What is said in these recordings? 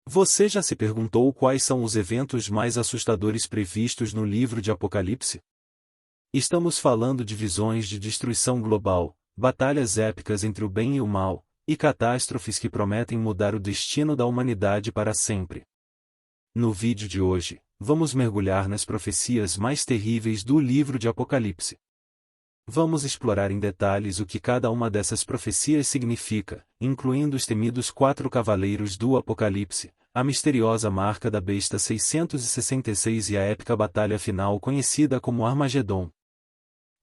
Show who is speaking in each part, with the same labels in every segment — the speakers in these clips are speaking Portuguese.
Speaker 1: Você já se perguntou quais são os eventos mais assustadores previstos no livro de Apocalipse? Estamos falando de visões de destruição global, batalhas épicas entre o bem e o mal, e catástrofes que prometem mudar o destino da humanidade para sempre. No vídeo de hoje, vamos mergulhar nas profecias mais terríveis do livro de Apocalipse. Vamos explorar em detalhes o que cada uma dessas profecias significa, incluindo os temidos 4 cavaleiros do Apocalipse, a misteriosa marca da besta 666 e a épica batalha final conhecida como Armagedon.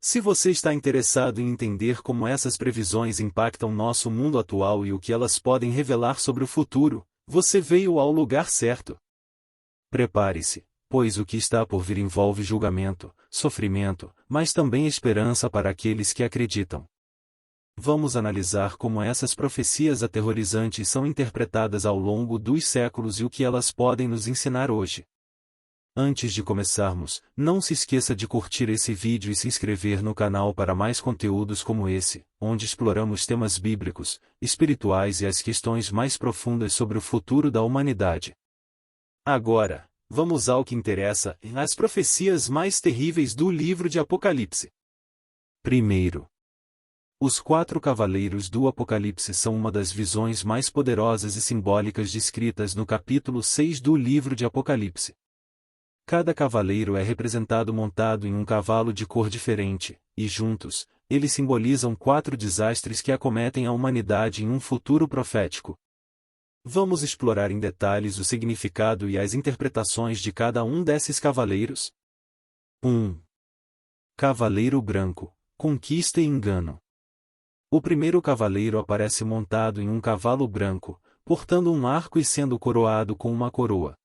Speaker 1: Se você está interessado em entender como essas previsões impactam nosso mundo atual e o que elas podem revelar sobre o futuro, você veio ao lugar certo. Prepare-se, pois o que está por vir envolve julgamento, sofrimento, mas também esperança para aqueles que acreditam. Vamos analisar como essas profecias aterrorizantes são interpretadas ao longo dos séculos e o que elas podem nos ensinar hoje. Antes de começarmos, não se esqueça de curtir esse vídeo e se inscrever no canal para mais conteúdos como esse, onde exploramos temas bíblicos, espirituais e as questões mais profundas sobre o futuro da humanidade. Agora, vamos ao que interessa, as profecias mais terríveis do livro de Apocalipse. Primeiro, os 4 cavaleiros do Apocalipse são uma das visões mais poderosas e simbólicas descritas no capítulo 6 do livro de Apocalipse. Cada cavaleiro é representado montado em um cavalo de cor diferente, e juntos, eles simbolizam 4 desastres que acometem a humanidade em um futuro profético. Vamos explorar em detalhes o significado e as interpretações de cada um desses cavaleiros. 1. Cavaleiro Branco, Conquista e Engano. O primeiro cavaleiro aparece montado em um cavalo branco, portando um arco e sendo coroado com uma coroa.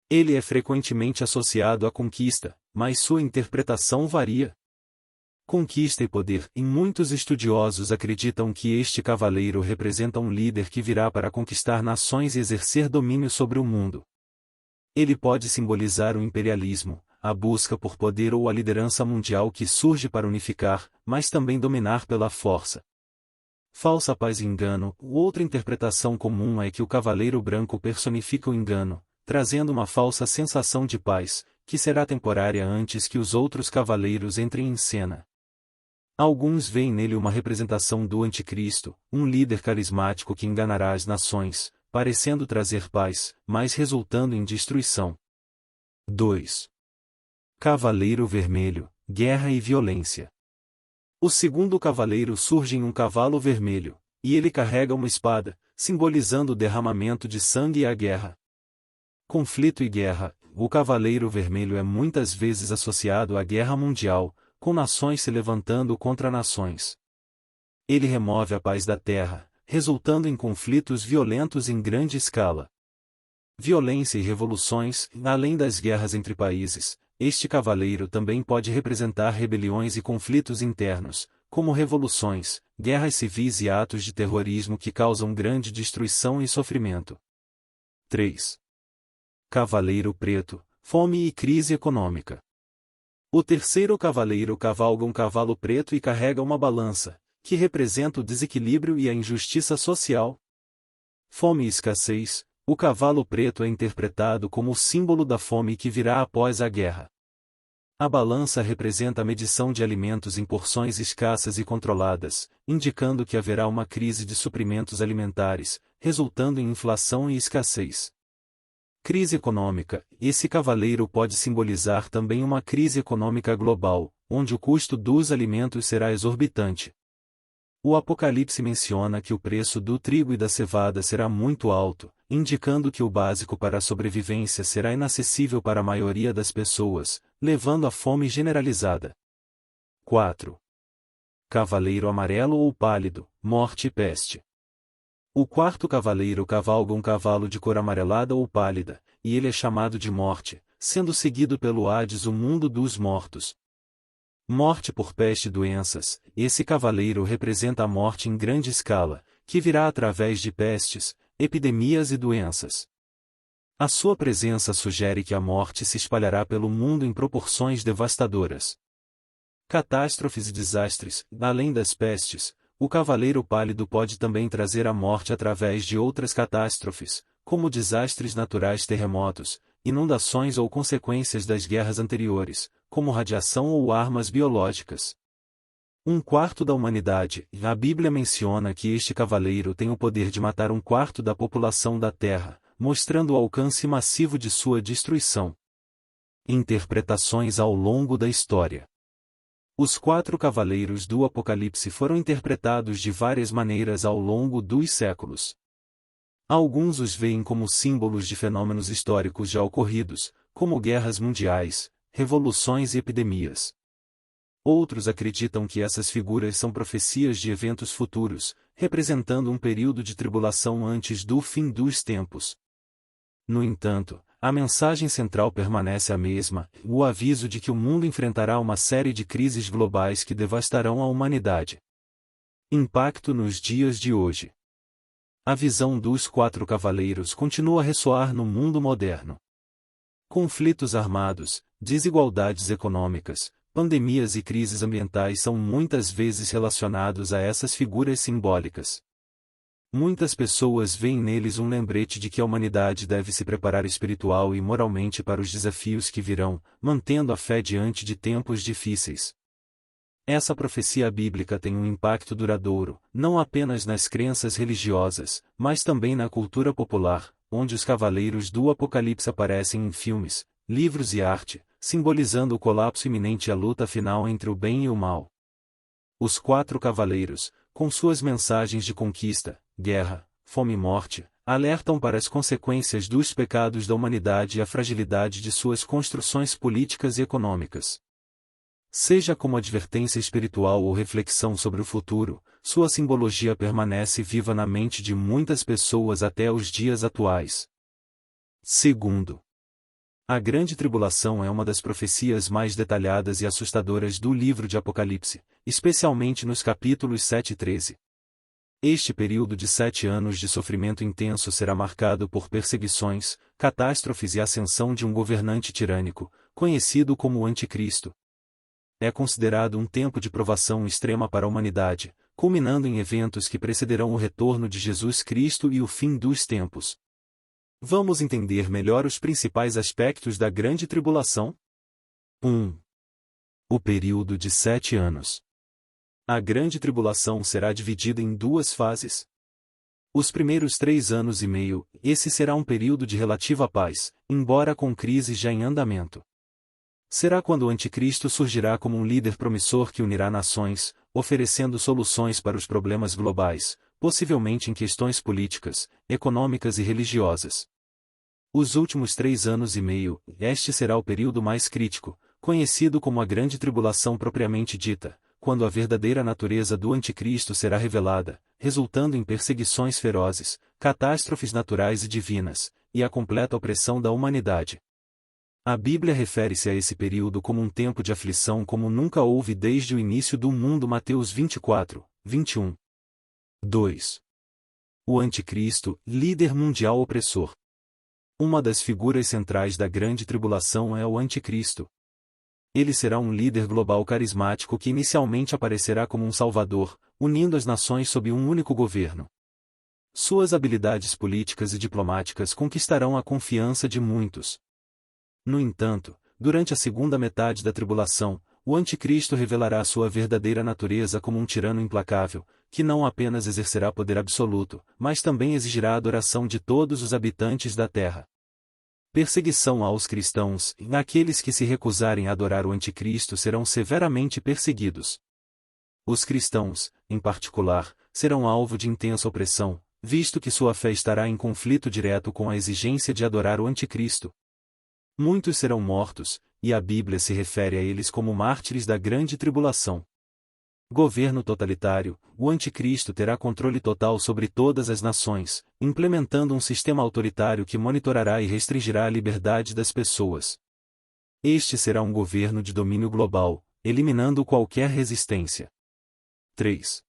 Speaker 1: Ele é frequentemente associado à conquista, mas sua interpretação varia. Conquista e poder. Muitos estudiosos acreditam que este cavaleiro representa um líder que virá para conquistar nações e exercer domínio sobre o mundo. Ele pode simbolizar o imperialismo, a busca por poder ou a liderança mundial que surge para unificar, mas também dominar pela força. Falsa paz e engano. Outra interpretação comum é que o cavaleiro branco personifica o engano, trazendo uma falsa sensação de paz, que será temporária antes que os outros cavaleiros entrem em cena. Alguns veem nele uma representação do anticristo, um líder carismático que enganará as nações, parecendo trazer paz, mas resultando em destruição. 2. Cavaleiro Vermelho, Guerra e Violência. O segundo cavaleiro surge em um cavalo vermelho, e ele carrega uma espada, simbolizando o derramamento de sangue e a guerra. Conflito e guerra. O Cavaleiro Vermelho é muitas vezes associado à guerra mundial, com nações se levantando contra nações. Ele remove a paz da terra, resultando em conflitos violentos em grande escala. Violência e revoluções. Além das guerras entre países, este cavaleiro também pode representar rebeliões e conflitos internos, como revoluções, guerras civis e atos de terrorismo que causam grande destruição e sofrimento. 3. Cavaleiro Preto, Fome e Crise Econômica. O terceiro cavaleiro cavalga um cavalo preto e carrega uma balança, que representa o desequilíbrio e a injustiça social. Fome e escassez. O cavalo preto é interpretado como o símbolo da fome que virá após a guerra. A balança representa a medição de alimentos em porções escassas e controladas, indicando que haverá uma crise de suprimentos alimentares, resultando em inflação e escassez. Crise econômica. Esse cavaleiro pode simbolizar também uma crise econômica global, onde o custo dos alimentos será exorbitante. O Apocalipse menciona que o preço do trigo e da cevada será muito alto, indicando que o básico para a sobrevivência será inacessível para a maioria das pessoas, levando à fome generalizada. 4. Cavaleiro Amarelo ou Pálido, Morte e Peste. O quarto cavaleiro cavalga um cavalo de cor amarelada ou pálida, e ele é chamado de Morte, sendo seguido pelo Hades, o mundo dos mortos. Morte por peste e doenças. Esse cavaleiro representa a morte em grande escala, que virá através de pestes, epidemias e doenças. A sua presença sugere que a morte se espalhará pelo mundo em proporções devastadoras. Catástrofes e desastres. Além das pestes, o Cavaleiro Pálido pode também trazer a morte através de outras catástrofes, como desastres naturais, terremotos, inundações ou consequências das guerras anteriores, como radiação ou armas biológicas. Um quarto da humanidade. A Bíblia menciona que este cavaleiro tem o poder de matar um quarto da população da Terra, mostrando o alcance massivo de sua destruição. Interpretações ao longo da história. Os 4 cavaleiros do Apocalipse foram interpretados de várias maneiras ao longo dos séculos. Alguns os veem como símbolos de fenômenos históricos já ocorridos, como guerras mundiais, revoluções e epidemias. Outros acreditam que essas figuras são profecias de eventos futuros, representando um período de tribulação antes do fim dos tempos. No entanto, a mensagem central permanece a mesma, o aviso de que o mundo enfrentará uma série de crises globais que devastarão a humanidade. Impacto nos dias de hoje. A visão dos 4 cavaleiros continua a ressoar no mundo moderno. Conflitos armados, desigualdades econômicas, pandemias e crises ambientais são muitas vezes relacionados a essas figuras simbólicas. Muitas pessoas veem neles um lembrete de que a humanidade deve se preparar espiritual e moralmente para os desafios que virão, mantendo a fé diante de tempos difíceis. Essa profecia bíblica tem um impacto duradouro, não apenas nas crenças religiosas, mas também na cultura popular, onde os cavaleiros do Apocalipse aparecem em filmes, livros e arte, simbolizando o colapso iminente e a luta final entre o bem e o mal. Os 4 cavaleiros, com suas mensagens de conquista, guerra, fome e morte, alertam para as consequências dos pecados da humanidade e a fragilidade de suas construções políticas e econômicas. Seja como advertência espiritual ou reflexão sobre o futuro, sua simbologia permanece viva na mente de muitas pessoas até os dias atuais. Segundo, a Grande Tribulação é uma das profecias mais detalhadas e assustadoras do livro de Apocalipse, especialmente nos capítulos 7 e 13. Este período de 7 anos de sofrimento intenso será marcado por perseguições, catástrofes e ascensão de um governante tirânico, conhecido como o Anticristo. É considerado um tempo de provação extrema para a humanidade, culminando em eventos que precederão o retorno de Jesus Cristo e o fim dos tempos. Vamos entender melhor os principais aspectos da Grande Tribulação? 1. O período de 7 anos. A Grande Tribulação será dividida em 2 fases. Os primeiros 3 anos e meio, esse será um período de relativa paz, embora com crises já em andamento. Será quando o Anticristo surgirá como um líder promissor que unirá nações, oferecendo soluções para os problemas globais, possivelmente em questões políticas, econômicas e religiosas. Os últimos 3 anos e meio, este será o período mais crítico, conhecido como a Grande Tribulação propriamente dita, quando a verdadeira natureza do Anticristo será revelada, resultando em perseguições ferozes, catástrofes naturais e divinas, e a completa opressão da humanidade. A Bíblia refere-se a esse período como um tempo de aflição como nunca houve desde o início do mundo. Mateus 24, 21. 2. O Anticristo, líder mundial opressor. Uma das figuras centrais da Grande Tribulação é o Anticristo. Ele será um líder global carismático que inicialmente aparecerá como um salvador, unindo as nações sob um único governo. Suas habilidades políticas e diplomáticas conquistarão a confiança de muitos. No entanto, durante a segunda metade da tribulação, o Anticristo revelará sua verdadeira natureza como um tirano implacável, que não apenas exercerá poder absoluto, mas também exigirá a adoração de todos os habitantes da terra. Perseguição aos cristãos. Aqueles que se recusarem a adorar o Anticristo serão severamente perseguidos. Os cristãos, em particular, serão alvo de intensa opressão, visto que sua fé estará em conflito direto com a exigência de adorar o Anticristo. Muitos serão mortos, e a Bíblia se refere a eles como mártires da Grande Tribulação. Governo totalitário. O Anticristo terá controle total sobre todas as nações, implementando um sistema autoritário que monitorará e restringirá a liberdade das pessoas. Este será um governo de domínio global, eliminando qualquer resistência. 3.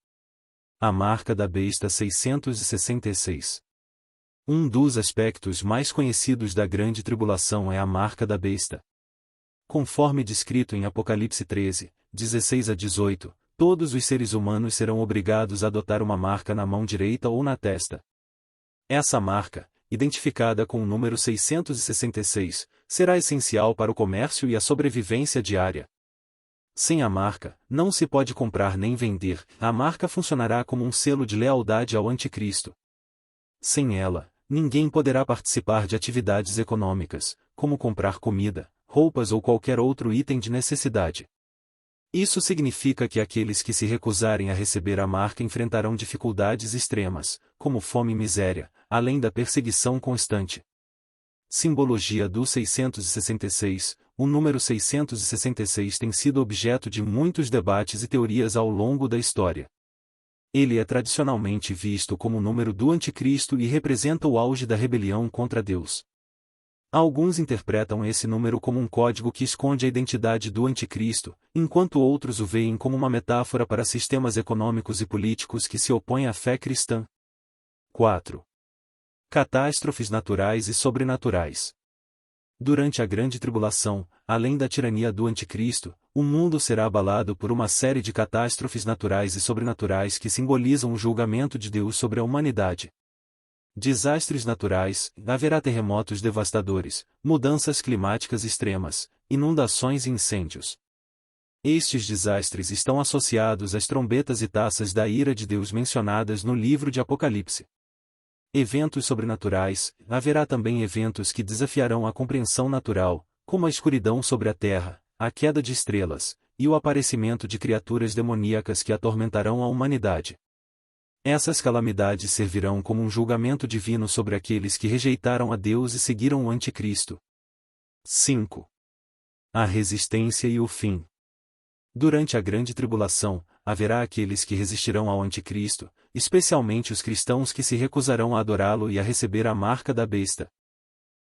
Speaker 1: A marca da besta 666. Um dos aspectos mais conhecidos da Grande Tribulação é a marca da besta. Conforme descrito em Apocalipse 13, 16 a 18, todos os seres humanos serão obrigados a adotar uma marca na mão direita ou na testa. Essa marca, identificada com o número 666, será essencial para o comércio e a sobrevivência diária. Sem a marca, não se pode comprar nem vender, a marca funcionará como um selo de lealdade ao anticristo. Sem ela, ninguém poderá participar de atividades econômicas, como comprar comida, roupas ou qualquer outro item de necessidade. Isso significa que aqueles que se recusarem a receber a marca enfrentarão dificuldades extremas, como fome e miséria, além da perseguição constante. Simbologia do 666. O número 666 tem sido objeto de muitos debates e teorias ao longo da história. Ele é tradicionalmente visto como o número do anticristo e representa o auge da rebelião contra Deus. Alguns interpretam esse número como um código que esconde a identidade do anticristo, enquanto outros o veem como uma metáfora para sistemas econômicos e políticos que se opõem à fé cristã. 4. Catástrofes naturais e sobrenaturais. Durante a Grande Tribulação, além da tirania do Anticristo, o mundo será abalado por uma série de catástrofes naturais e sobrenaturais que simbolizam o julgamento de Deus sobre a humanidade. Desastres naturais, haverá terremotos devastadores, mudanças climáticas extremas, inundações e incêndios. Estes desastres estão associados às trombetas e taças da ira de Deus mencionadas no livro de Apocalipse. Eventos sobrenaturais, haverá também eventos que desafiarão a compreensão natural, como a escuridão sobre a terra, a queda de estrelas, e o aparecimento de criaturas demoníacas que atormentarão a humanidade. Essas calamidades servirão como um julgamento divino sobre aqueles que rejeitaram a Deus e seguiram o Anticristo. 5. A resistência e o fim. Durante a Grande Tribulação, haverá aqueles que resistirão ao Anticristo, especialmente os cristãos que se recusarão a adorá-lo e a receber a marca da besta.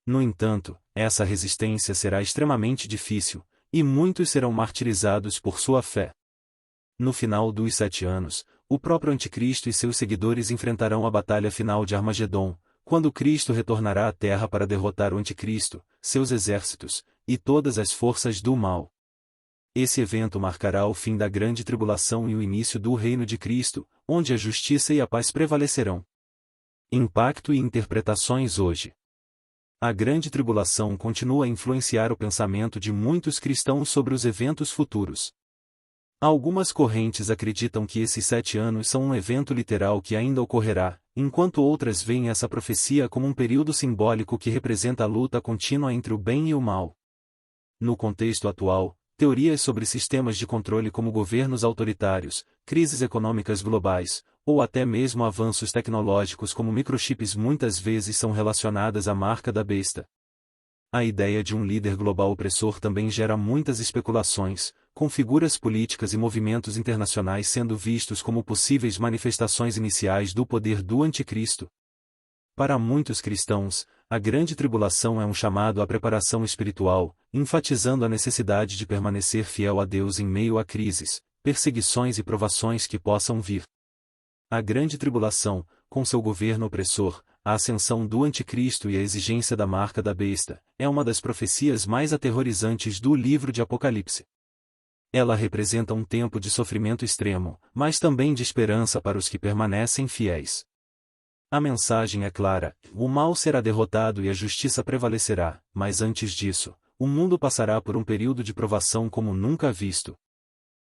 Speaker 1: No entanto, essa resistência será extremamente difícil, e muitos serão martirizados por sua fé. No final dos 7 anos, o próprio Anticristo e seus seguidores enfrentarão a batalha final de Armagedon, quando Cristo retornará à Terra para derrotar o Anticristo, seus exércitos, e todas as forças do mal. Esse evento marcará o fim da Grande Tribulação e o início do reino de Cristo, onde a justiça e a paz prevalecerão. Impacto e interpretações hoje. A Grande Tribulação continua a influenciar o pensamento de muitos cristãos sobre os eventos futuros. Algumas correntes acreditam que esses 7 anos são um evento literal que ainda ocorrerá, enquanto outras veem essa profecia como um período simbólico que representa a luta contínua entre o bem e o mal. No contexto atual, teorias sobre sistemas de controle como governos autoritários, crises econômicas globais, ou até mesmo avanços tecnológicos como microchips muitas vezes são relacionadas à marca da besta. A ideia de um líder global opressor também gera muitas especulações, com figuras políticas e movimentos internacionais sendo vistos como possíveis manifestações iniciais do poder do Anticristo. Para muitos cristãos, a Grande Tribulação é um chamado à preparação espiritual, enfatizando a necessidade de permanecer fiel a Deus em meio a crises, perseguições e provações que possam vir. A Grande Tribulação, com seu governo opressor, a ascensão do Anticristo e a exigência da marca da besta, é uma das profecias mais aterrorizantes do livro de Apocalipse. Ela representa um tempo de sofrimento extremo, mas também de esperança para os que permanecem fiéis. A mensagem é clara: o mal será derrotado e a justiça prevalecerá, mas antes disso, o mundo passará por um período de provação como nunca visto.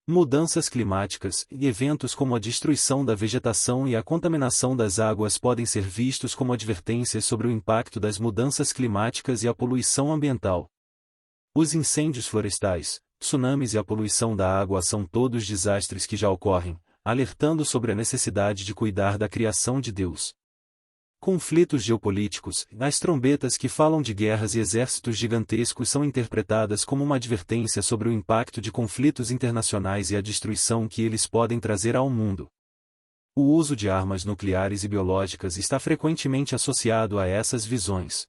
Speaker 1: Mudanças climáticas e eventos como a destruição da vegetação e a contaminação das águas podem ser vistos como advertências sobre o impacto das mudanças climáticas e a poluição ambiental. Os incêndios florestais, tsunamis e a poluição da água são todos desastres que já ocorrem, alertando sobre a necessidade de cuidar da criação de Deus. Conflitos geopolíticos, as trombetas que falam de guerras e exércitos gigantescos são interpretadas como uma advertência sobre o impacto de conflitos internacionais e a destruição que eles podem trazer ao mundo. O uso de armas nucleares e biológicas está frequentemente associado a essas visões.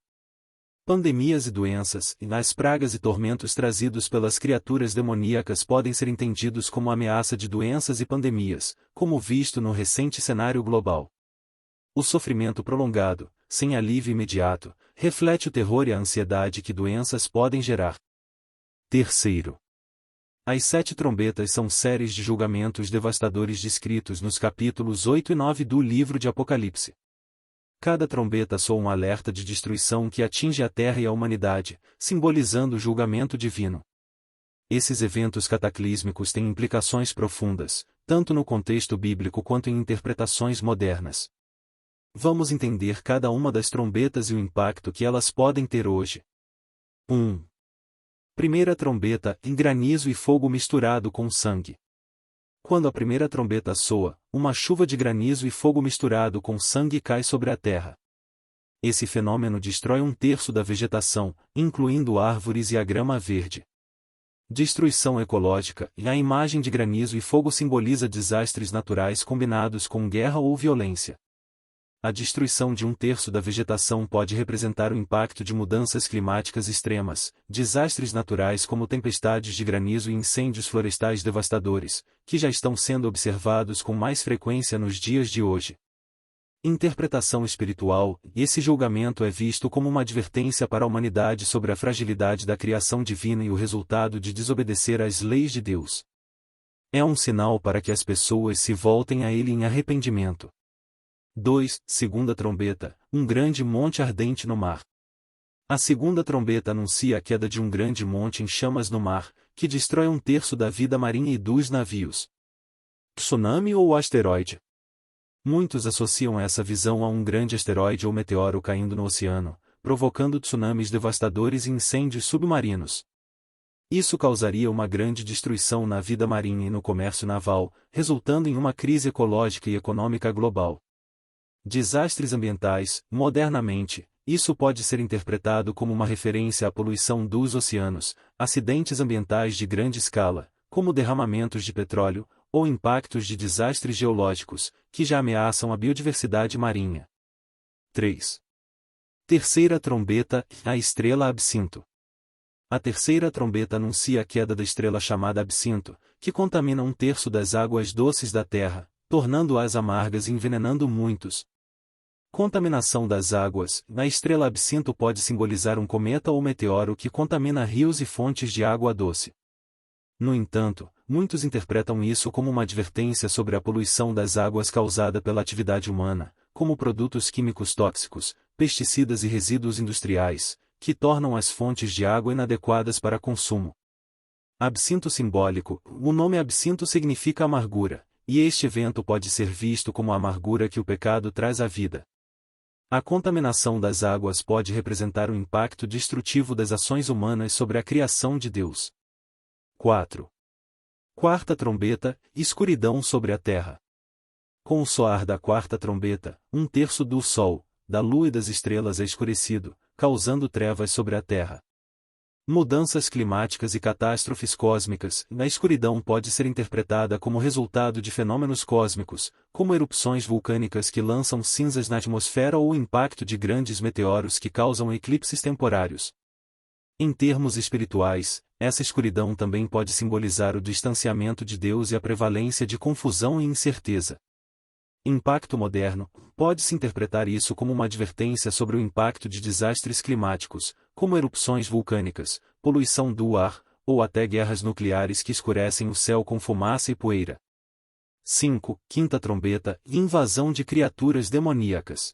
Speaker 1: Pandemias e doenças, as pragas e tormentos trazidos pelas criaturas demoníacas podem ser entendidos como ameaça de doenças e pandemias, como visto no recente cenário global. O sofrimento prolongado, sem alívio imediato, reflete o terror e a ansiedade que doenças podem gerar. Terceiro. As 7 trombetas são séries de julgamentos devastadores descritos nos capítulos 8 e 9 do livro de Apocalipse. Cada trombeta soa um alerta de destruição que atinge a Terra e a humanidade, simbolizando o julgamento divino. Esses eventos cataclísmicos têm implicações profundas, tanto no contexto bíblico quanto em interpretações modernas. Vamos entender cada uma das trombetas e o impacto que elas podem ter hoje. 1. Primeira trombeta, em granizo e fogo misturado com sangue. Quando a primeira trombeta soa, uma chuva de granizo e fogo misturado com sangue cai sobre a terra. Esse fenômeno destrói 1/3 da vegetação, incluindo árvores e a grama verde. Destruição ecológica, e a imagem de granizo e fogo simboliza desastres naturais combinados com guerra ou violência. A destruição de 1/3 da vegetação pode representar o impacto de mudanças climáticas extremas, desastres naturais como tempestades de granizo e incêndios florestais devastadores, que já estão sendo observados com mais frequência nos dias de hoje. Interpretação espiritual: esse julgamento é visto como uma advertência para a humanidade sobre a fragilidade da criação divina e o resultado de desobedecer às leis de Deus. É um sinal para que as pessoas se voltem a Ele em arrependimento. 2. Segunda trombeta, um grande monte ardente no mar. A segunda trombeta anuncia a queda de um grande monte em chamas no mar, que destrói 1/3 da vida marinha e dos navios. Tsunami ou asteroide? Muitos associam essa visão a um grande asteroide ou meteoro caindo no oceano, provocando tsunamis devastadores e incêndios submarinos. Isso causaria uma grande destruição na vida marinha e no comércio naval, resultando em uma crise ecológica e econômica global. Desastres ambientais: modernamente, isso pode ser interpretado como uma referência à poluição dos oceanos, acidentes ambientais de grande escala, como derramamentos de petróleo, ou impactos de desastres geológicos, que já ameaçam a biodiversidade marinha. 3. Terceira trombeta, a estrela Absinto. A terceira trombeta anuncia a queda da estrela chamada Absinto, que contamina 1/3 das águas doces da Terra, tornando-as amargas e envenenando muitos. Contaminação das águas: a estrela Absinto pode simbolizar um cometa ou meteoro que contamina rios e fontes de água doce. No entanto, muitos interpretam isso como uma advertência sobre a poluição das águas causada pela atividade humana, como produtos químicos tóxicos, pesticidas e resíduos industriais, que tornam as fontes de água inadequadas para consumo. Absinto simbólico: o nome absinto significa amargura, e este evento pode ser visto como a amargura que o pecado traz à vida. A contaminação das águas pode representar o impacto destrutivo das ações humanas sobre a criação de Deus. 4. Quarta trombeta, escuridão sobre a terra. Com o soar da quarta trombeta, 1/3 do sol, da lua e das estrelas é escurecido, causando trevas sobre a terra. Mudanças climáticas e catástrofes cósmicas: a escuridão pode ser interpretada como resultado de fenômenos cósmicos, como erupções vulcânicas que lançam cinzas na atmosfera ou o impacto de grandes meteoros que causam eclipses temporários. Em termos espirituais, essa escuridão também pode simbolizar o distanciamento de Deus e a prevalência de confusão e incerteza. Impacto moderno: pode-se interpretar isso como uma advertência sobre o impacto de desastres climáticos, como erupções vulcânicas, poluição do ar, ou até guerras nucleares que escurecem o céu com fumaça e poeira. 5. Quinta trombeta, invasão de criaturas demoníacas.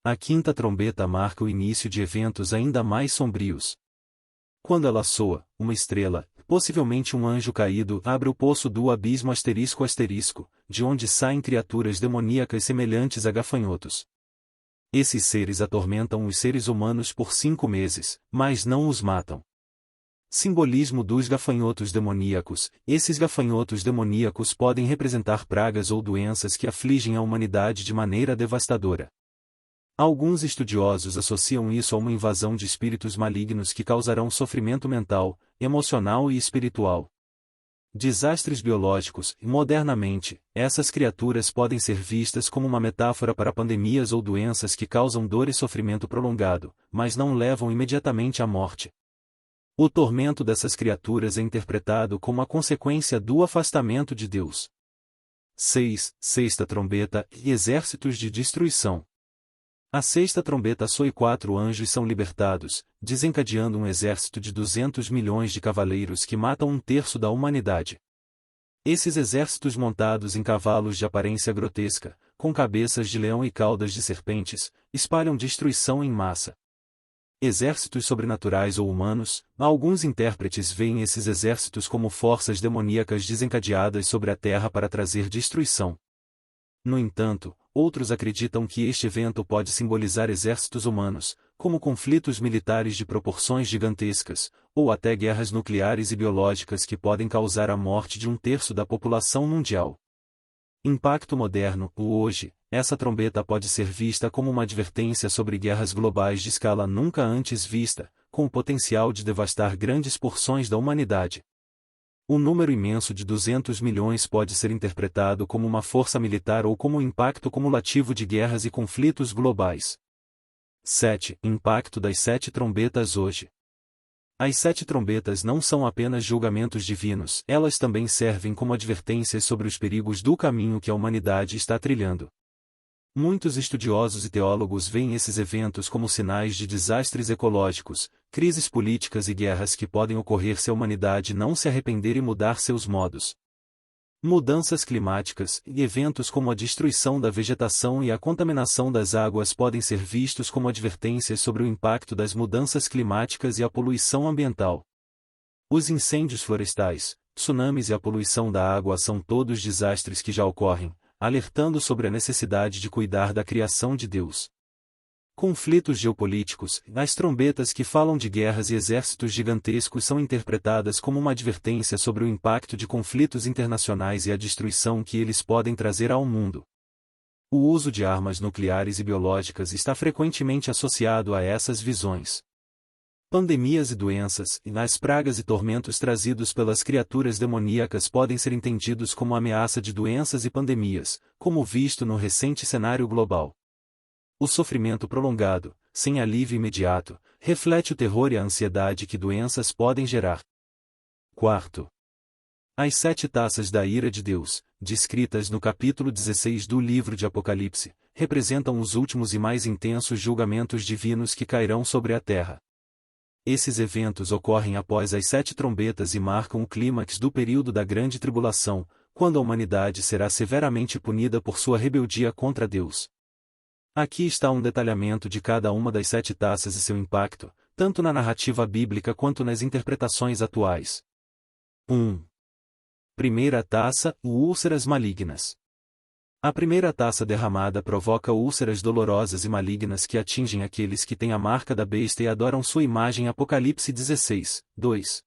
Speaker 1: A quinta trombeta marca o início de eventos ainda mais sombrios. Quando ela soa, uma estrela, possivelmente um anjo caído, abre o poço do abismo ***, de onde saem criaturas demoníacas semelhantes a gafanhotos. Esses seres atormentam os seres humanos por 5 meses, mas não os matam. Simbolismo dos gafanhotos demoníacos: esses gafanhotos demoníacos podem representar pragas ou doenças que afligem a humanidade de maneira devastadora. Alguns estudiosos associam isso a uma invasão de espíritos malignos que causarão sofrimento mental, emocional e espiritual. Desastres biológicos: modernamente, essas criaturas podem ser vistas como uma metáfora para pandemias ou doenças que causam dor e sofrimento prolongado, mas não levam imediatamente à morte. O tormento dessas criaturas é interpretado como a consequência do afastamento de Deus. 6. Sexta trombeta, exércitos de destruição. A sexta trombeta soa e 4 anjos são libertados, desencadeando um exército de 200 milhões de cavaleiros que matam 1/3 da humanidade. Esses exércitos montados em cavalos de aparência grotesca, com cabeças de leão e caudas de serpentes, espalham destruição em massa. Exércitos sobrenaturais ou humanos, alguns intérpretes veem esses exércitos como forças demoníacas desencadeadas sobre a terra para trazer destruição. No entanto, outros acreditam que este evento pode simbolizar exércitos humanos, como conflitos militares de proporções gigantescas, ou até guerras nucleares e biológicas que podem causar a morte de 1/3 da população mundial. Impacto moderno, o hoje, essa trombeta pode ser vista como uma advertência sobre guerras globais de escala nunca antes vista, com o potencial de devastar grandes porções da humanidade. O número imenso de 200 milhões pode ser interpretado como uma força militar ou como um impacto cumulativo de guerras e conflitos globais. 7. Impacto das 7 trombetas hoje. As 7 trombetas não são apenas julgamentos divinos, elas também servem como advertências sobre os perigos do caminho que a humanidade está trilhando. Muitos estudiosos e teólogos veem esses eventos como sinais de desastres ecológicos, crises políticas e guerras que podem ocorrer se a humanidade não se arrepender e mudar seus modos. Mudanças climáticas e eventos como a destruição da vegetação e a contaminação das águas podem ser vistos como advertências sobre o impacto das mudanças climáticas e a poluição ambiental. Os incêndios florestais, tsunamis e a poluição da água são todos desastres que já ocorrem, alertando sobre a necessidade de cuidar da criação de Deus. Conflitos geopolíticos, as trombetas que falam de guerras e exércitos gigantescos são interpretadas como uma advertência sobre o impacto de conflitos internacionais e a destruição que eles podem trazer ao mundo. O uso de armas nucleares e biológicas está frequentemente associado a essas visões. Pandemias e doenças, as pragas e tormentos trazidos pelas criaturas demoníacas podem ser entendidos como ameaça de doenças e pandemias, como visto no recente cenário global. O sofrimento prolongado, sem alívio imediato, reflete o terror e a ansiedade que doenças podem gerar. 4. As 7 taças da ira de Deus, descritas no capítulo 16 do livro de Apocalipse, representam os últimos e mais intensos julgamentos divinos que cairão sobre a terra. Esses eventos ocorrem após as 7 trombetas e marcam o clímax do período da grande tribulação, quando a humanidade será severamente punida por sua rebeldia contra Deus. Aqui está um detalhamento de cada uma das 7 taças e seu impacto, tanto na narrativa bíblica quanto nas interpretações atuais. 1. Primeira taça, úlceras malignas. A primeira taça derramada provoca úlceras dolorosas e malignas que atingem aqueles que têm a marca da besta e adoram sua imagem. Apocalipse 16, 2.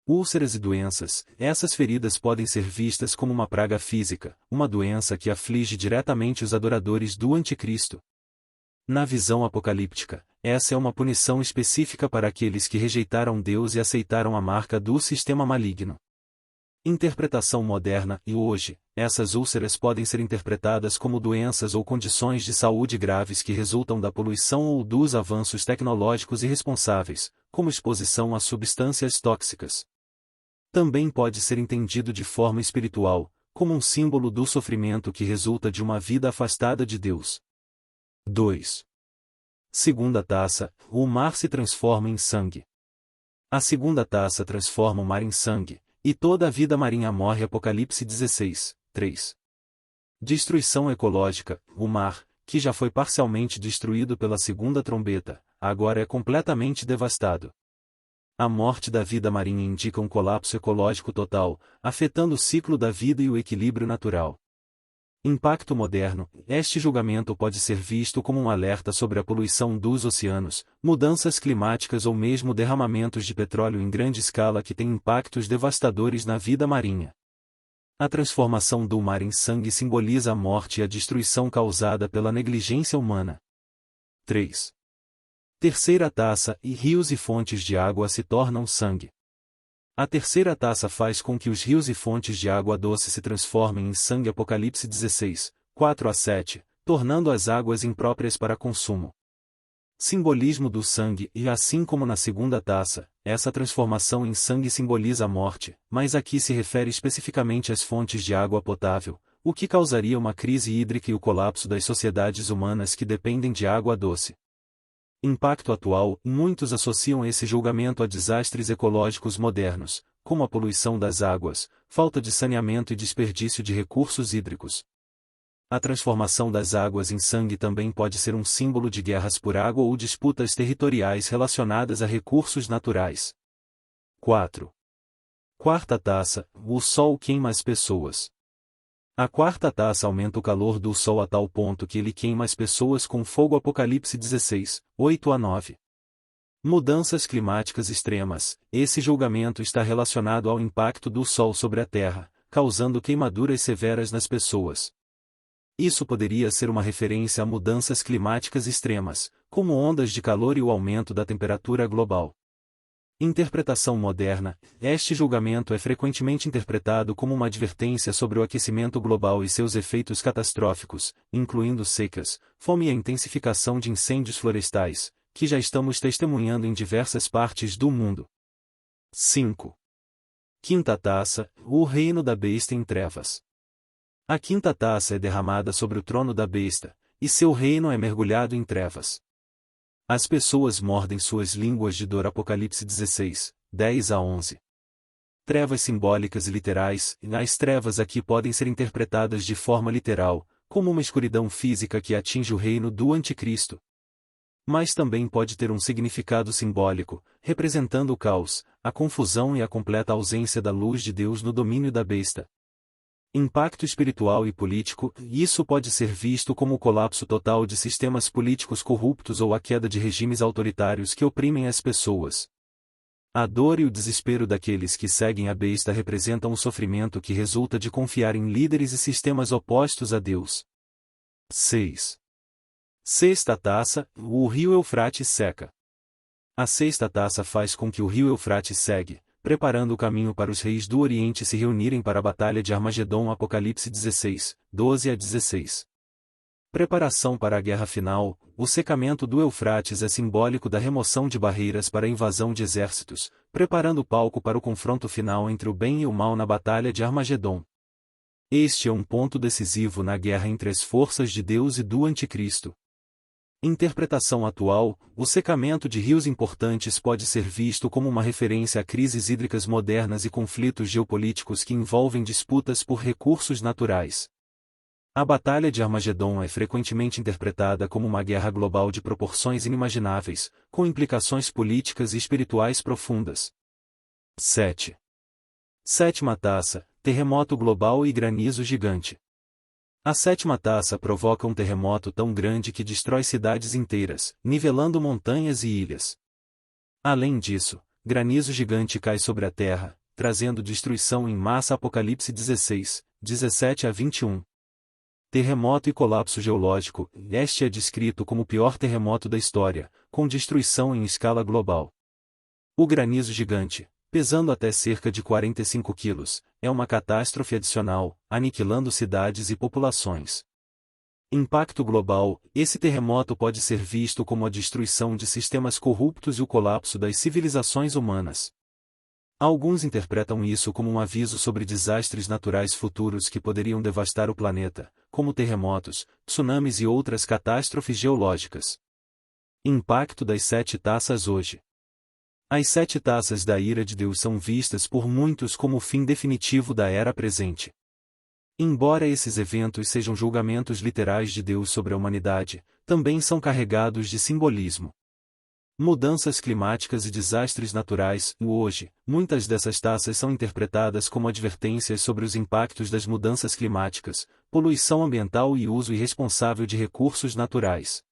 Speaker 1: Úlceras e doenças, essas feridas podem ser vistas como uma praga física, uma doença que aflige diretamente os adoradores do Anticristo. Na visão apocalíptica, essa é uma punição específica para aqueles que rejeitaram Deus e aceitaram a marca do sistema maligno. Interpretação moderna, e hoje, essas úlceras podem ser interpretadas como doenças ou condições de saúde graves que resultam da poluição ou dos avanços tecnológicos irresponsáveis, como exposição a substâncias tóxicas. Também pode ser entendido de forma espiritual, como um símbolo do sofrimento que resulta de uma vida afastada de Deus. 2. Segunda taça, o mar se transforma em sangue. A segunda taça transforma o mar em sangue, e toda a vida marinha morre. Apocalipse 16, 3. Destruição ecológica, o mar, que já foi parcialmente destruído pela segunda trombeta, agora é completamente devastado. A morte da vida marinha indica um colapso ecológico total, afetando o ciclo da vida e o equilíbrio natural. Impacto moderno, este julgamento pode ser visto como um alerta sobre a poluição dos oceanos, mudanças climáticas ou mesmo derramamentos de petróleo em grande escala que têm impactos devastadores na vida marinha. A transformação do mar em sangue simboliza a morte e a destruição causada pela negligência humana. 3. Terceira taça, e rios e fontes de água se tornam sangue. A terceira taça faz com que os rios e fontes de água doce se transformem em sangue. Apocalipse 16, 4-7, tornando as águas impróprias para consumo. Simbolismo do sangue, e assim como na segunda taça, essa transformação em sangue simboliza a morte, mas aqui se refere especificamente às fontes de água potável, o que causaria uma crise hídrica e o colapso das sociedades humanas que dependem de água doce. Impacto atual, muitos associam esse julgamento a desastres ecológicos modernos, como a poluição das águas, falta de saneamento e desperdício de recursos hídricos. A transformação das águas em sangue também pode ser um símbolo de guerras por água ou disputas territoriais relacionadas a recursos naturais. 4. Quarta taça, o Sol queima as pessoas. A quarta taça aumenta o calor do Sol a tal ponto que ele queima as pessoas com fogo. Apocalipse 16, 8-9. Mudanças climáticas extremas. Esse julgamento está relacionado ao impacto do Sol sobre a Terra, causando queimaduras severas nas pessoas. Isso poderia ser uma referência a mudanças climáticas extremas, como ondas de calor e o aumento da temperatura global. Interpretação moderna. Este julgamento é frequentemente interpretado como uma advertência sobre o aquecimento global e seus efeitos catastróficos, incluindo secas, fome e a intensificação de incêndios florestais, que já estamos testemunhando em diversas partes do mundo. 5. Quinta taça, o reino da besta em trevas. A quinta taça é derramada sobre o trono da besta, e seu reino é mergulhado em trevas. As pessoas mordem suas línguas de dor. Apocalipse 16, 10-11. Trevas simbólicas e literais. As trevas aqui podem ser interpretadas de forma literal, como uma escuridão física que atinge o reino do Anticristo. Mas também pode ter um significado simbólico, representando o caos, a confusão e a completa ausência da luz de Deus no domínio da besta. Impacto espiritual e político. Isso pode ser visto como o colapso total de sistemas políticos corruptos ou a queda de regimes autoritários que oprimem as pessoas. A dor e o desespero daqueles que seguem a besta representam o sofrimento que resulta de confiar em líderes e sistemas opostos a Deus. 6. Sexta taça, o rio Eufrates seca. A sexta taça faz com que o rio Eufrates segue, preparando o caminho para os reis do Oriente se reunirem para a Batalha de Armagedon. Apocalipse 16, 12-16. Preparação para a guerra final. O secamento do Eufrates é simbólico da remoção de barreiras para a invasão de exércitos, preparando o palco para o confronto final entre o bem e o mal na Batalha de Armagedon. Este é um ponto decisivo na guerra entre as forças de Deus e do Anticristo. Interpretação atual. O secamento de rios importantes pode ser visto como uma referência a crises hídricas modernas e conflitos geopolíticos que envolvem disputas por recursos naturais. A Batalha de Armagedon é frequentemente interpretada como uma guerra global de proporções inimagináveis, com implicações políticas e espirituais profundas. 7. Sétima taça, terremoto global e granizo gigante. A sétima taça provoca um terremoto tão grande que destrói cidades inteiras, nivelando montanhas e ilhas. Além disso, granizo gigante cai sobre a terra, trazendo destruição em massa. Apocalipse 16, 17-21. Terremoto e colapso geológico. Este é descrito como o pior terremoto da história, com destruição em escala global. O granizo gigante, pesando até cerca de 45 quilos, é uma catástrofe adicional, aniquilando cidades e populações. Impacto global. Esse terremoto pode ser visto como a destruição de sistemas corruptos e o colapso das civilizações humanas. Alguns interpretam isso como um aviso sobre desastres naturais futuros que poderiam devastar o planeta, como terremotos, tsunamis e outras catástrofes geológicas. Impacto das sete taças hoje. As sete taças da ira de Deus são vistas por muitos como o fim definitivo da era presente. Embora esses eventos sejam julgamentos literais de Deus sobre a humanidade, também são carregados de simbolismo. Mudanças climáticas e desastres naturais. Hoje, muitas dessas taças são interpretadas como advertências sobre os impactos das mudanças climáticas, poluição ambiental e uso irresponsável de recursos naturais.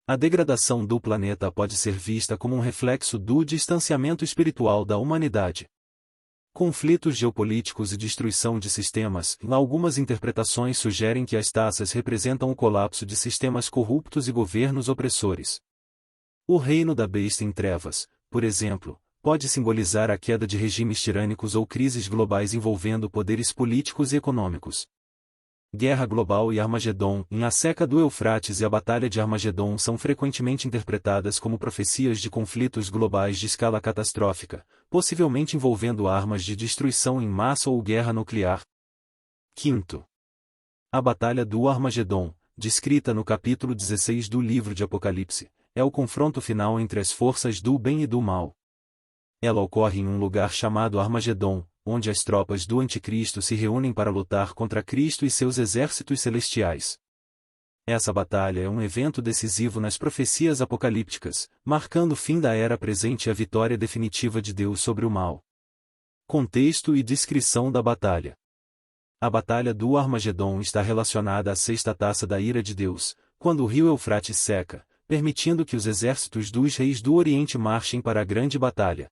Speaker 1: A degradação do planeta pode ser vista como um reflexo do distanciamento espiritual da humanidade. Conflitos geopolíticos e destruição de sistemas. Algumas interpretações sugerem que as taças representam o colapso de sistemas corruptos e governos opressores. O reino da besta em trevas, por exemplo, pode simbolizar a queda de regimes tirânicos ou crises globais envolvendo poderes políticos e econômicos. Guerra global e Armagedon. A seca do Eufrates e a Batalha de Armagedon são frequentemente interpretadas como profecias de conflitos globais de escala catastrófica, possivelmente envolvendo armas de destruição em massa ou guerra nuclear. Quinto. A Batalha do Armagedon, descrita no capítulo 16 do livro de Apocalipse, é o confronto final entre as forças do bem e do mal. Ela ocorre em um lugar chamado Armagedon, onde as tropas do Anticristo se reúnem para lutar contra Cristo e seus exércitos celestiais. Essa batalha é um evento decisivo nas profecias apocalípticas, marcando o fim da era presente e a vitória definitiva de Deus sobre o mal. Contexto e descrição da batalha. A batalha do Armagedon está relacionada à sexta taça da ira de Deus, quando o rio Eufrates seca, permitindo que os exércitos dos reis do Oriente marchem para a grande batalha.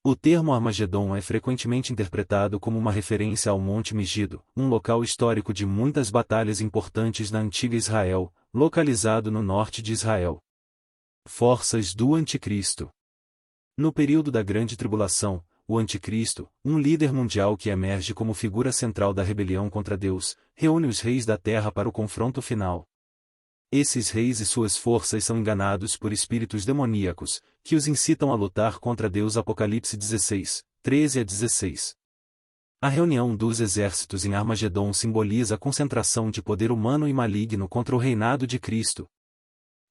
Speaker 1: O termo Armagedon é frequentemente interpretado como uma referência ao Monte Megido, um local histórico de muitas batalhas importantes na antiga Israel, localizado no norte de Israel. Forças do Anticristo. No período da Grande Tribulação, o Anticristo, um líder mundial que emerge como figura central da rebelião contra Deus, reúne os reis da terra para o confronto final. Esses reis e suas forças são enganados por espíritos demoníacos, que os incitam a lutar contra Deus. Apocalipse 16, 13 a 16. A reunião dos exércitos em Armagedon simboliza a concentração de poder humano e maligno contra o reinado de Cristo.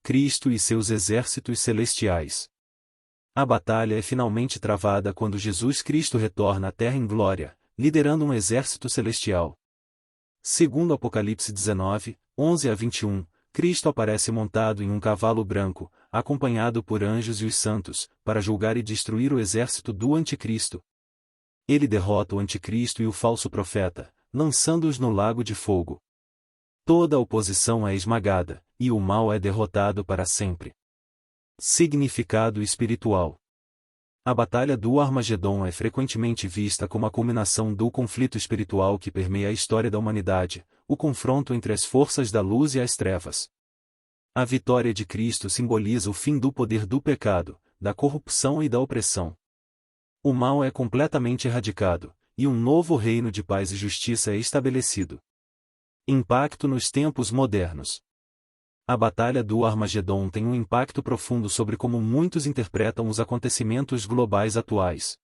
Speaker 1: Cristo e seus exércitos celestiais. A batalha é finalmente travada quando Jesus Cristo retorna à terra em glória, liderando um exército celestial. Segundo Apocalipse 19, 11 a 21, Cristo aparece montado em um cavalo branco, acompanhado por anjos e os santos, para julgar e destruir o exército do Anticristo. Ele derrota o Anticristo e o falso profeta, lançando-os no lago de fogo. Toda a oposição é esmagada, e o mal é derrotado para sempre. Significado espiritual. A batalha do Armagedon é frequentemente vista como a culminação do conflito espiritual que permeia a história da humanidade, o confronto entre as forças da luz e as trevas. A vitória de Cristo simboliza o fim do poder do pecado, da corrupção e da opressão. O mal é completamente erradicado, e um novo reino de paz e justiça é estabelecido. Impacto nos tempos modernos. A batalha do Armagedon tem um impacto profundo sobre como muitos interpretam os acontecimentos globais atuais.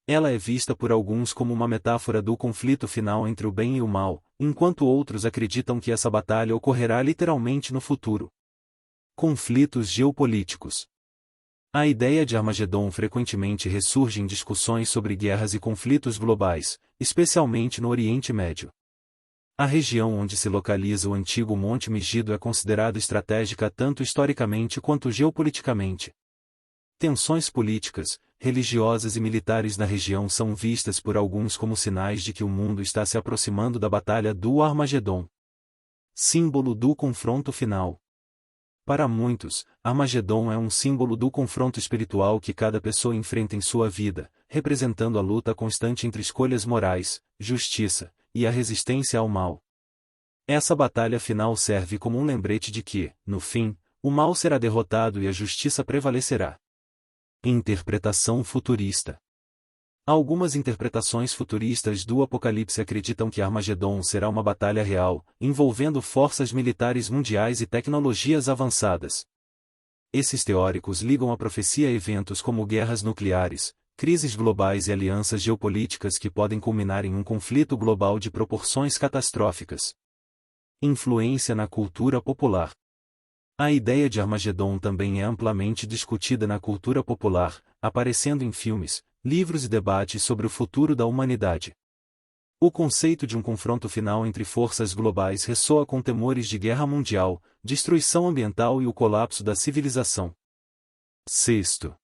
Speaker 1: Ela é vista por alguns como uma metáfora do conflito final entre o bem e o mal, enquanto outros acreditam que essa batalha ocorrerá literalmente no futuro. Conflitos geopolíticos. A ideia de Armagedon frequentemente ressurge em discussões sobre guerras e conflitos globais, especialmente no Oriente Médio. A região onde se localiza o antigo Monte Megido é considerada estratégica tanto historicamente quanto geopoliticamente. Tensões políticas, religiosas e militares na região são vistas por alguns como sinais de que o mundo está se aproximando da Batalha do Armagedon. Símbolo do confronto final. Para muitos, Armagedon é um símbolo do confronto espiritual que cada pessoa enfrenta em sua vida, representando a luta constante entre escolhas morais, justiça, e a resistência ao mal. Essa batalha final serve como um lembrete de que, no fim, o mal será derrotado e a justiça prevalecerá. Interpretação futurista. Algumas interpretações futuristas do Apocalipse acreditam que Armagedon será uma batalha real, envolvendo forças militares mundiais e tecnologias avançadas. Esses teóricos ligam a profecia a eventos como guerras nucleares, crises globais e alianças geopolíticas que podem culminar em um conflito global de proporções catastróficas. Influência na cultura popular. A ideia de Armagedon também é amplamente discutida na cultura popular, aparecendo em filmes, livros e debates sobre o futuro da humanidade. O conceito de um confronto final entre forças globais ressoa com temores de guerra mundial, destruição ambiental e o colapso da civilização. Sexto.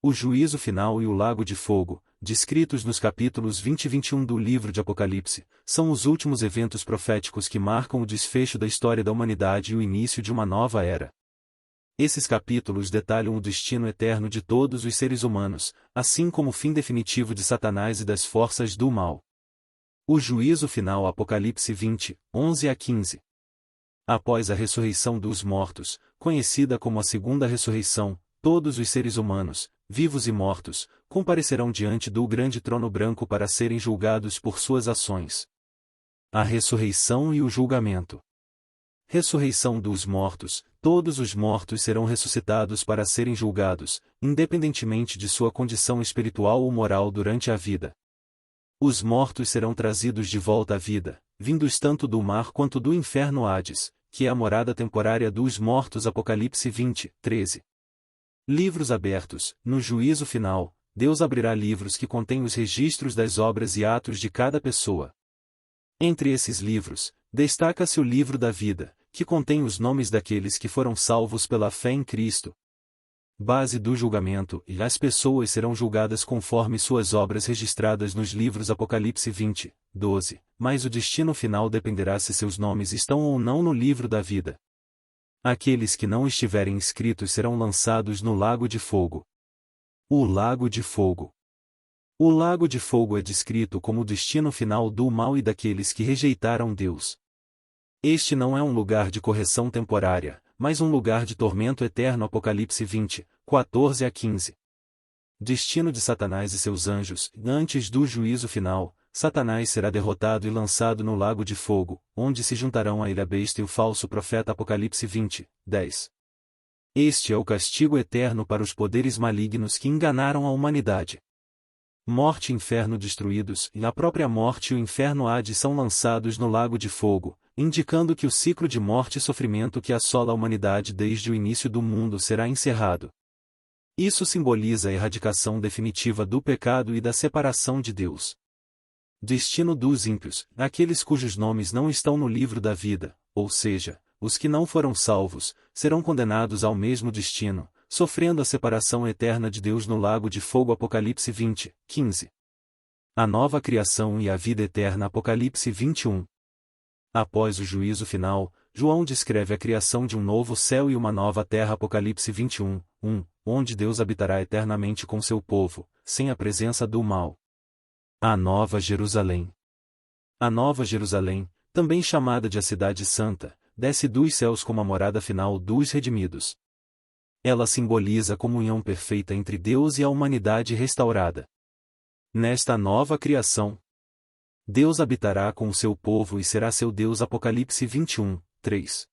Speaker 1: O juízo final e o lago de fogo, descritos nos capítulos 20 e 21 do livro de Apocalipse, são os últimos eventos proféticos que marcam o desfecho da história da humanidade e o início de uma nova era. Esses capítulos detalham o destino eterno de todos os seres humanos, assim como o fim definitivo de Satanás e das forças do mal. O juízo final. Apocalipse 20, 11 a 15. Após a ressurreição dos mortos, conhecida como a segunda ressurreição, todos os seres humanos, vivos e mortos, comparecerão diante do grande trono branco para serem julgados por suas ações. A ressurreição e o julgamento. Ressurreição dos mortos. Todos os mortos serão ressuscitados para serem julgados, independentemente de sua condição espiritual ou moral durante a vida. Os mortos serão trazidos de volta à vida, vindos tanto do mar quanto do inferno Hades, que é a morada temporária dos mortos. Apocalipse 20, 13. Livros abertos. No juízo final, Deus abrirá livros que contêm os registros das obras e atos de cada pessoa. Entre esses livros, destaca-se o livro da vida, que contém os nomes daqueles que foram salvos pela fé em Cristo. Base do julgamento, e as pessoas serão julgadas conforme suas obras registradas nos livros Apocalipse 20, 12, mas o destino final dependerá se seus nomes estão ou não no livro da vida. Aqueles que não estiverem inscritos serão lançados no lago de fogo. O lago de fogo. O lago de fogo é descrito como o destino final do mal e daqueles que rejeitaram Deus. Este não é um lugar de correção temporária, mas um lugar de tormento eterno. Apocalipse 20, 14 a 15. Destino de Satanás e seus anjos. Antes do juízo final, Satanás será derrotado e lançado no lago de fogo, onde se juntarão a ele a besta e o falso profeta. Apocalipse 20, 10. Este é o castigo eterno para os poderes malignos que enganaram a humanidade. Morte e inferno destruídos, e a própria morte e o inferno Hades são lançados no lago de fogo, indicando que o ciclo de morte e sofrimento que assola a humanidade desde o início do mundo será encerrado. Isso simboliza a erradicação definitiva do pecado e da separação de Deus. Destino dos ímpios, aqueles cujos nomes não estão no livro da vida, ou seja, os que não foram salvos, serão condenados ao mesmo destino, sofrendo a separação eterna de Deus no lago de fogo. Apocalipse 20, 15. A nova criação e a vida eterna. Apocalipse 21. Após o juízo final, João descreve a criação de um novo céu e uma nova terra. Apocalipse 21, 1, onde Deus habitará eternamente com seu povo, sem a presença do mal. A Nova Jerusalém. A Nova Jerusalém, também chamada de a Cidade Santa, desce dos céus como a morada final dos redimidos. Ela simboliza a comunhão perfeita entre Deus e a humanidade restaurada. Nesta nova criação, Deus habitará com o seu povo e será seu Deus. Apocalipse 21, 3.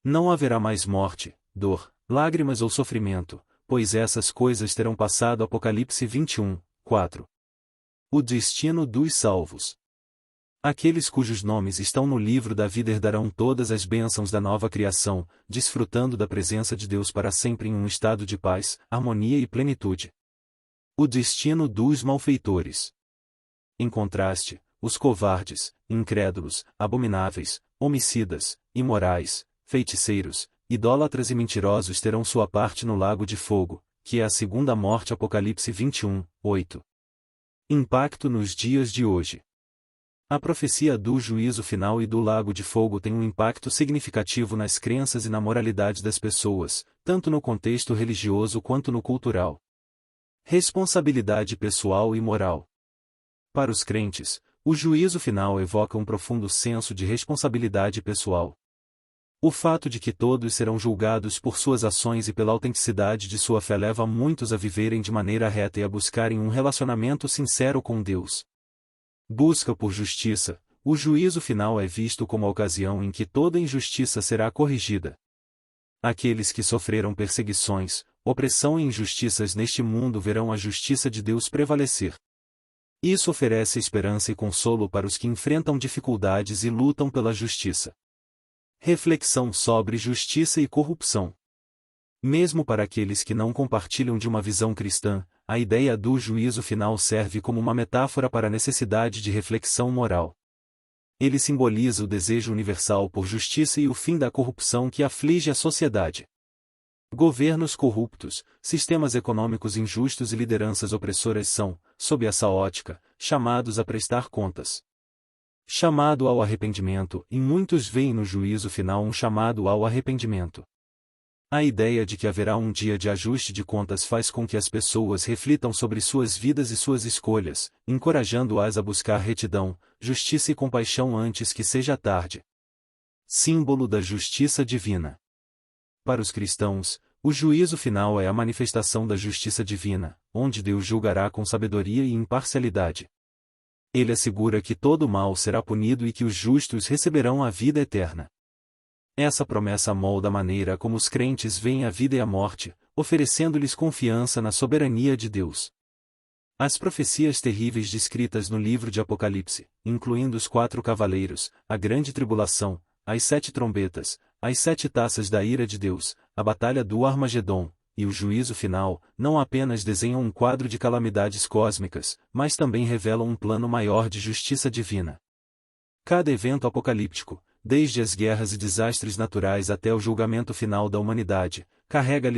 Speaker 1: Não haverá mais morte, dor, lágrimas ou sofrimento, pois essas coisas terão passado. Apocalipse 21, 4. O destino dos salvos. Aqueles cujos nomes estão no livro da vida herdarão todas as bênçãos da nova criação, desfrutando da presença de Deus para sempre em um estado de paz, harmonia e plenitude. O destino dos malfeitores. Em contraste, os covardes, incrédulos, abomináveis, homicidas, imorais, feiticeiros, idólatras e mentirosos terão sua parte no lago de fogo, que é a segunda morte. Apocalipse 21, 8. Impacto nos dias de hoje. A profecia do juízo final e do lago de fogo tem um impacto significativo nas crenças e na moralidade das pessoas, tanto no contexto religioso quanto no cultural. Responsabilidade pessoal e moral. Para os crentes, o juízo final evoca um profundo senso de responsabilidade pessoal. O fato de que todos serão julgados por suas ações e pela autenticidade de sua fé leva muitos a viverem de maneira reta e a buscarem um relacionamento sincero com Deus. Busca por justiça. O juízo final é visto como a ocasião em que toda injustiça será corrigida. Aqueles que sofreram perseguições, opressão e injustiças neste mundo verão a justiça de Deus prevalecer. Isso oferece esperança e consolo para os que enfrentam dificuldades e lutam pela justiça. Reflexão sobre justiça e corrupção. Mesmo para aqueles que não compartilham de uma visão cristã, a ideia do juízo final serve como uma metáfora para a necessidade de reflexão moral. Ele simboliza o desejo universal por justiça e o fim da corrupção que aflige a sociedade. Governos corruptos, sistemas econômicos injustos e lideranças opressoras são, sob essa ótica, chamados a prestar contas. Chamado ao arrependimento, e muitos veem no juízo final um chamado ao arrependimento. A ideia de que haverá um dia de ajuste de contas faz com que as pessoas reflitam sobre suas vidas e suas escolhas, encorajando-as a buscar retidão, justiça e compaixão antes que seja tarde. Símbolo da justiça divina. Para os cristãos, o juízo final é a manifestação da justiça divina, onde Deus julgará com sabedoria e imparcialidade. Ele assegura que todo mal será punido e que os justos receberão a vida eterna. Essa promessa molda a maneira como os crentes veem a vida e a morte, oferecendo-lhes confiança na soberania de Deus. As profecias terríveis descritas no livro de Apocalipse, incluindo os 4 cavaleiros, a grande tribulação, as 7 trombetas, as 7 taças da ira de Deus, a batalha do Armagedon, e o juízo final, não apenas desenham um quadro de calamidades cósmicas, mas também revelam um plano maior de justiça divina. Cada evento apocalíptico, desde as guerras e desastres naturais até o julgamento final da humanidade, carrega